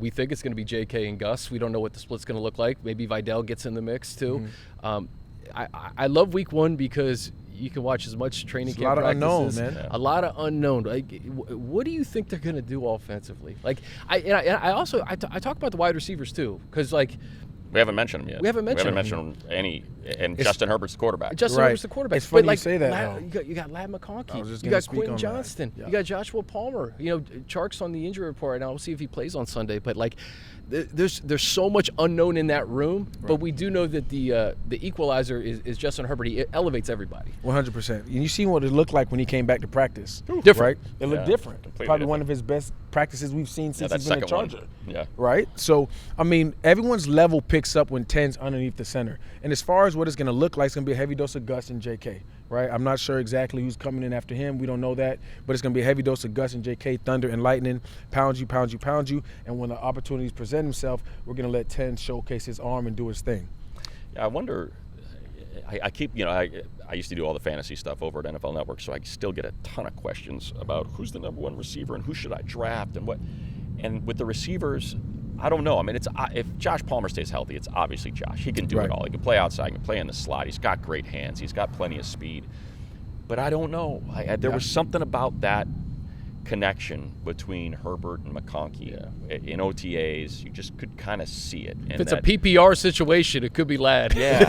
we think it's going to be J.K. and Gus. We don't know what the split's going to look like. Maybe Vidal gets in the mix too. I love Week 1 because you can watch as much training camp practices. A lot of unknown, man. A lot of unknown. What do you think they're going to do offensively? I talk about the wide receivers too, because we haven't mentioned them yet. We haven't mentioned any, and Justin Herbert's the quarterback. Justin Herbert's the quarterback. It's funny you say that. You got Ladd McConkey. You got Quentin Johnston. You got Joshua Palmer. Chark's on the injury report right now. We'll see if he plays on Sunday. But there's so much unknown in that room. Right. But we do know that the equalizer is Justin Herbert. He elevates everybody. 100%. And you seen what it looked like when he came back to practice. Different. Right? It looked different. Probably different. One of his best practices we've seen since he's been a Charger. Yeah. Right? So, everyone's level picks up when 10's underneath the center. And as far as what it's going to look like, it's going to be a heavy dose of Gus and JK. Right? I'm not sure exactly who's coming in after him. We don't know that. But it's going to be a heavy dose of Gus and JK, thunder and lightning, pound you. And when the opportunities present themselves, we're going to let 10 showcase his arm and do his thing. Yeah, I wonder. I keep, I used to do all the fantasy stuff over at NFL Network, so I still get a ton of questions about who's the number 1 receiver and who should I draft and what. And with the receivers, I don't know. If Josh Palmer stays healthy, it's obviously Josh. He can do it all. He can play outside. He can play in the slot. He's got great hands. He's got plenty of speed. But I don't know. There was something about that connection between Herbert and McConkey in OTAs. You just could kind of see it. If it's a PPR situation, it could be Ladd. Yeah,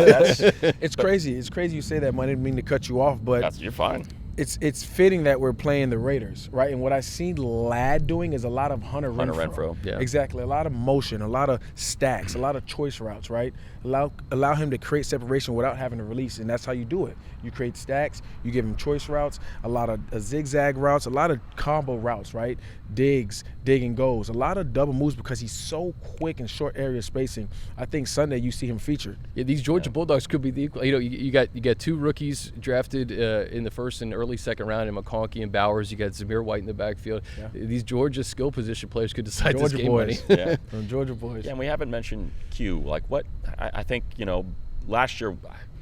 it's crazy. It's crazy you say that. I didn't mean to cut you off, but you're fine. It's fitting that we're playing the Raiders, right? And what I see Ladd doing is a lot of Hunter Renfrow. Yeah. Exactly. A lot of motion, a lot of stacks, a lot of choice routes, right? Allow him to create separation without having to release, and that's how you do it. You create stacks, you give him choice routes, a lot of zigzag routes, a lot of combo routes, right? Dig and goes, a lot of double moves because he's so quick in short area spacing. I think Sunday you see him featured. Yeah, these Georgia Bulldogs could be the equal. You got 2 rookies drafted in the first and early second round in McConkey and Bowers. You got Zamir White in the backfield. Yeah. These Georgia skill position players could decide Georgia this game boys. money. From Georgia boys. Yeah, and we haven't mentioned Q. I think last year.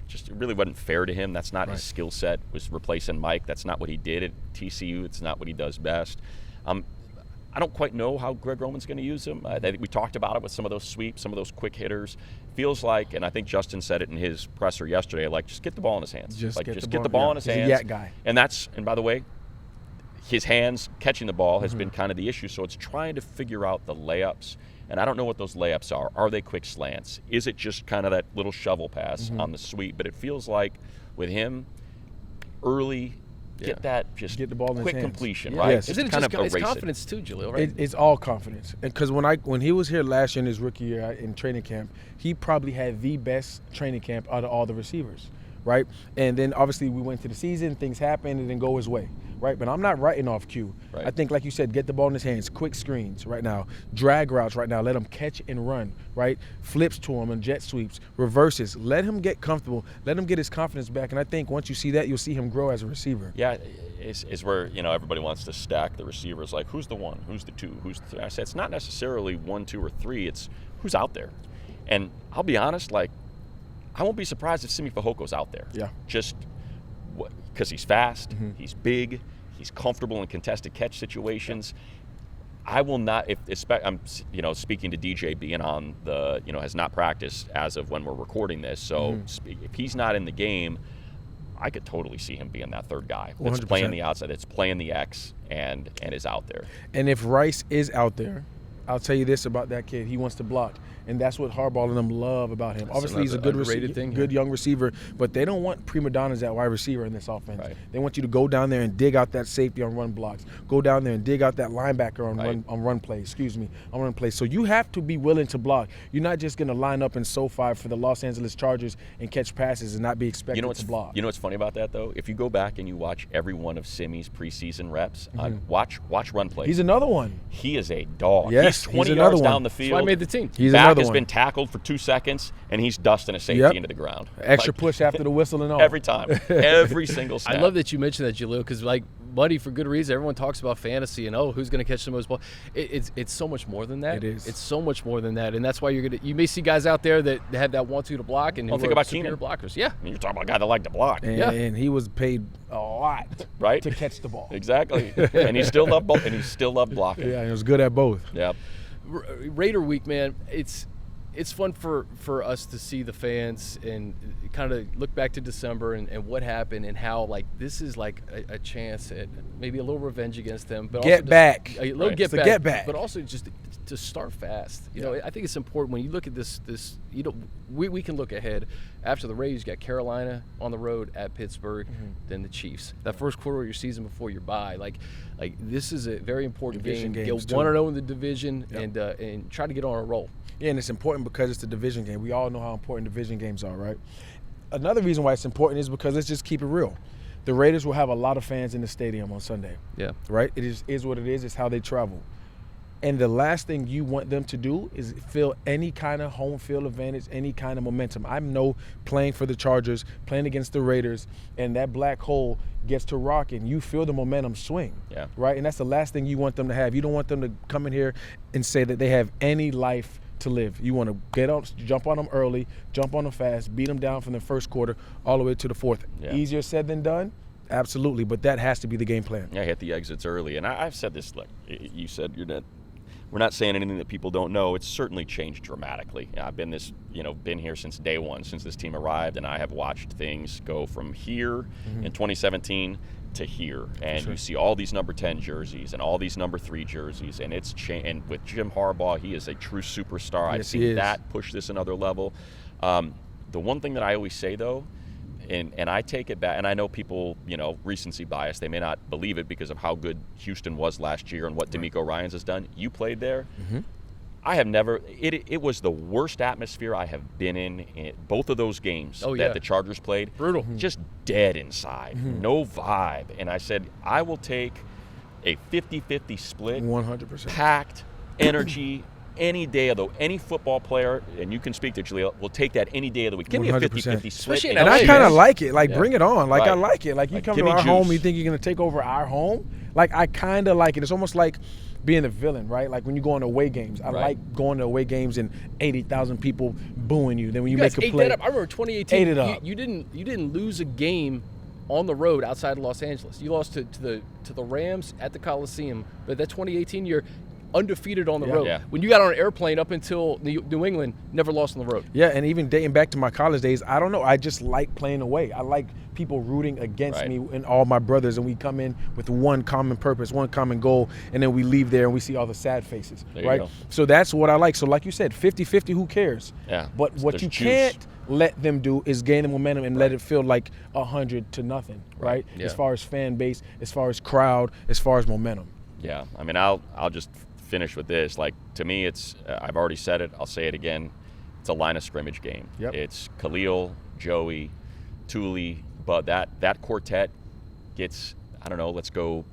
Just it really wasn't fair to him. That's not his skill set. Was replacing Mike. That's not what he did at TCU. It's not what he does best. I don't quite know how Greg Roman's going to use him. We talked about it with some of those sweeps, some of those quick hitters. Feels like, and I think Justin said it in his presser yesterday, just get the ball in his hands. Just get the ball in his hands. He's a yak guy. And by the way, his hands catching the ball has been kind of the issue. So it's trying to figure out the layups. And I don't know what those layups are. Are they quick slants? Is it just kind of that little shovel pass on the sweep? But it feels like with him, early get that just get the ball in his quick hands. completion, Yeah. right? Yes. Isn't it kind just of it's erase confidence too, Jahleel, right? It's all confidence. Because when he was here last year in his rookie year in training camp, he probably had the best training camp out of all the receivers, right? And then obviously we went to the season, things happened, and then go his way, right? But I'm not writing off Q. Right. I think, like you said, get the ball in his hands, quick screens right now, drag routes right now, let him catch and run, right? Flips to him and jet sweeps, reverses. Let him get comfortable. Let him get his confidence back. And I think once you see that, you'll see him grow as a receiver. Yeah, is where, everybody wants to stack the receivers, like who's the one, who's the two, who's the three. I said it's not necessarily 1, 2, or 3. It's who's out there. And I'll be honest, like, I won't be surprised if Simi Fajoko's out there. Yeah. Just because he's fast, he's big, he's comfortable in contested catch situations. I will not, I'm speaking to DJ being on the, has not practiced as of when we're recording this. So if he's not in the game, I could totally see him being that third guy that's 100%. playing the outside, that's playing the X and is out there. And if Rice is out there, I'll tell you this about that kid. He wants to block. And that's what Harbaugh and them love about him. That's Obviously, he's a good underrated thing, good young receiver, but they don't want prima donnas at wide receiver in this offense. Right. They want you to go down there and dig out that safety on run blocks. Go down there and dig out that linebacker on run plays. On run plays. So you have to be willing to block. You're not just going to line up in SoFi for the Los Angeles Chargers and catch passes and not be expected to block. You know what's funny about that, though? If you go back and you watch every one of Simi's preseason reps, watch run plays. He's another one. He is a dog. Yes, he's 20 he's another yards one. down the That's field. why I made the team. He's Back another has one. been tackled for 2 seconds, and he's dusting a safety Yep. into the ground. Extra Like, push after the whistle and all. every time. Every single snap. I love that you mentioned that, Jahleel, because Buddy, for good reason, everyone talks about fantasy and who's going to catch the most ball. It's so much more than that. It is. It's so much more than that, and that's why you may see guys out there that have that 1-2 to block and who think are about superior Keenan. blockers. Yeah. I mean, you're talking about a guy that liked to block. And he was paid a lot Right? to catch the ball. Exactly. And he still loved both, and he still loved blocking. Yeah, he was good at both. Yep. Raider week, man, it's fun for us to see the fans and kind of look back to December and what happened and how this is a chance at maybe a little revenge against them, but Get also back. a little Right. get It's a back, get back. but also just to start fast. You know, I think it's important when you look at this. We can look ahead. After the Rays, you got Carolina on the road at Pittsburgh, then the Chiefs. That first quarter of your season before your bye, this is a very important Division game. games, Get 1-0 in the division Yep. and try to get on a roll. Yeah, and it's important because it's a division game. We all know how important division games are, right? Another reason why it's important is because let's just keep it real. The Raiders will have a lot of fans in the stadium on Sunday, Yeah. right? It is what it is. It's how they travel. And the last thing you want them to do is feel any kind of home field advantage, any kind of momentum. I know playing for the Chargers, playing against the Raiders, and that black hole gets to rocking, you feel the momentum swing, Yeah. right? And that's the last thing you want them to have. You don't want them to come in here and say that they have any life to live. You want to jump on them early, jump on them fast, beat them down from the first quarter all the way to the fourth. Yeah. Easier said than done? Absolutely, but that has to be the game plan. Yeah, hit the exits early. And I've said this, you said we're not saying anything that people don't know. It's certainly changed dramatically. I've been here since day one, since this team arrived, and I have watched things go from here in 2017 to here. And you see all these number 10 jerseys and all these number 3 jerseys, and it's changed. And with Jim Harbaugh, he is a true superstar. I've Yes, he seen is. that push this another level. The one thing that I always say, though, and I take it back, and I know people, recency bias, they may not believe it because of how good Houston was last year and what DeMeco Ryans has done. You played there. I have never, it was the worst atmosphere I have been in both of those games that the Chargers played. Brutal. Just dead inside, no vibe. And I said, I will take a 50-50 split, 100%. packed energy, any day of any football player, and you can speak to Jahleel, will take that any day of the week. Give me a 100%. 50-50 split. Especially in And LA, I kind man. of like it. Bring it on. I Right. like it. You come give to me our home, juice. you think you're going to take over our home? I kind of like it. It's almost like being the villain, right? Like when you go on away games. I Right. like going to away games and 80,000 people booing you. Then when you You guys make a ate play. that up. I remember 2018. Ate it up. You didn't lose a game on the road outside of Los Angeles. You lost to the Rams at the Coliseum. But that 2018 year, undefeated on the Yeah. road. Yeah. When you got on an airplane up until New England, never lost on the road. Yeah, and even dating back to my college days, I don't know. I just like playing away. I like people rooting against Right. me and all my brothers, and we come in with one common purpose, one common goal, and then we leave there and we see all the sad faces, There you right? go. So that's what I like. So like you said, 50-50, who cares? Yeah. But what There's you juice. can't let them do is gain the momentum and let it feel like 100 to nothing, right? Yeah. As far as fan base, as far as crowd, as far as momentum. Yeah, I mean, I'll just finish with this. Like, to me, it's I've already said it. I'll say it again. It's a line of scrimmage game. Yep. It's Khalil, Joey, Thule, but that quartet gets, I don't know, let's go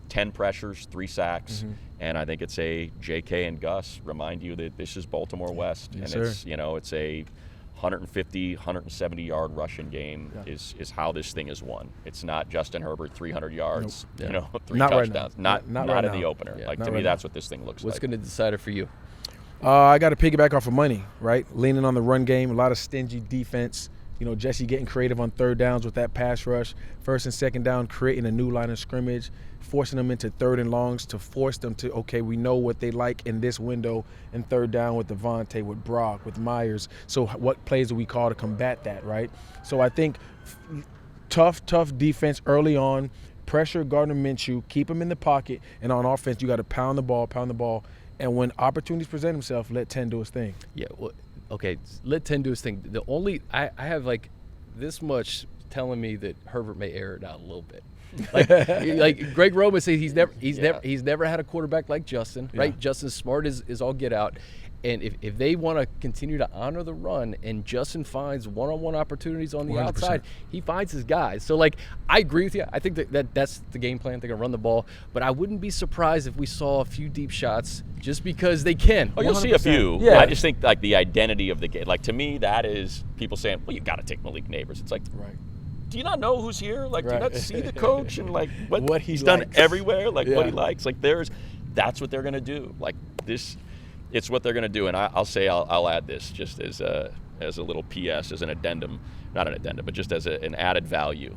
10 pressures, 3 sacks, and I think it's a J.K. and Gus remind you that this is Baltimore West, Yes, and sir. it's, you know, it's a 150, 170-yard rushing game is how this thing is won. It's not Justin Herbert 300 yards, Nope. you know, 3 Not right touchdowns. now. Not right in now. the opener. Yeah. Like, Not to me, right that's now. what this thing looks What's like. going to decide it for you? I got to piggyback off of money, right? Leaning on the run game, a lot of stingy defense. You know, Jesse getting creative on third downs with that pass rush. First and second down, creating a new line of scrimmage, forcing them into third and longs to force them to, okay, we know what they like in this window, and third down with Davante, with Brock, with Myers. So what plays do we call to combat that, right? So I think tough defense early on, pressure Gardner Minshew, keep him in the pocket, and on offense, you got to pound the ball. And when opportunities present themselves, let 10 do his thing. Yeah, well, okay, let 10 do his thing. The only I have like this much telling me that Herbert may air it out a little bit. Like Greg Roman said, he's never had a quarterback like Justin, right? Yeah. Justin's smart as all get out. And if they want to continue to honor the run and Justin finds one-on-one opportunities on the 100%. outside, he finds his guys. So, like, I agree with you. I think that's the game plan. They're going to run the ball. But I wouldn't be surprised if we saw a few deep shots just because they can. Oh, you'll see a 100%. few. Yeah. I just think, like, the identity of the game. Like, to me, that is people saying, well, you got to take Malik Neighbors. It's like, Right. do you not know who's here? Like, do you Right. not see the coach and, like, what he he's done likes. everywhere? Like, what he Yeah. likes? Like, that's what they're going to do. Like, this, it's what they're going to do. And I'll add this just as a little PS, as an addendum. Not an addendum, but just as an added value.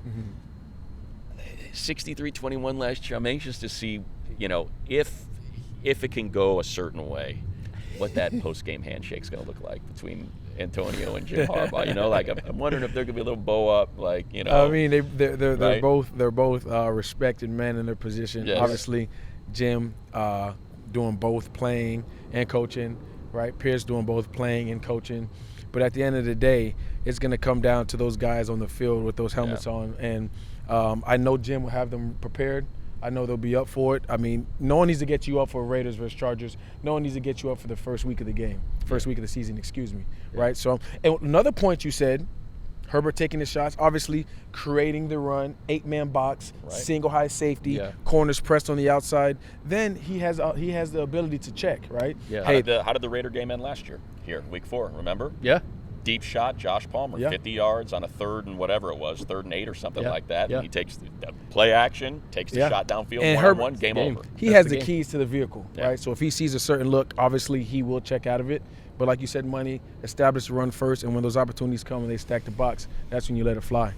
63-21 last year. I'm anxious to see, you know, if it can go a certain way, what that post-game handshake's going to look like between Antonio and Jim Harbaugh. You know, like, I'm wondering if there could be a little bow up, like, you know. I mean, they're right? both respected men in their position. Yes. Obviously, Jim doing both playing and coaching, right? Pierce doing both playing and coaching. But at the end of the day, it's going to come down to those guys on the field with those helmets on. And I know Jim will have them prepared. I know they'll be up for it. I mean, no one needs to get you up for Raiders versus Chargers. No one needs to get you up for the first week of the game, week of the season, right? So, and another point you said, Herbert taking the shots, obviously creating the run, 8-man box, Right. single high safety, Yeah. corners pressed on the outside. Then he has the ability to check, right? Yeah. How did the Raider game end last year? Here, week 4, remember? Yeah. Deep shot, Josh Palmer, Yeah. 50 yards on a 3rd and whatever it was, 3rd and 8 or something Yeah. like that. Yeah. And he takes the play action, takes the Yeah. shot downfield, And one-on-one, Herbert- game game. over. He That's has the the game. keys to the vehicle, Yeah. right? So if he sees a certain look, obviously he will check out of it. But like you said, money, establish the run first, and when those opportunities come and they stack the box, that's when you let it fly.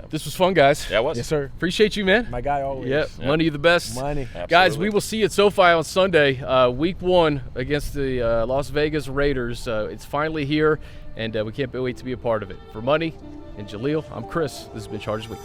This was fun, guys. Yeah, it was. Yes, sir. Appreciate you, man. My guy always. Yep. Yeah. Money the best. Money. Guys, Absolutely. we will see you at SoFi on Sunday, week 1 against the Las Vegas Raiders. It's finally here, and we can't wait to be a part of it. For Money and Jahleel, I'm Chris. This has been Chargers Week.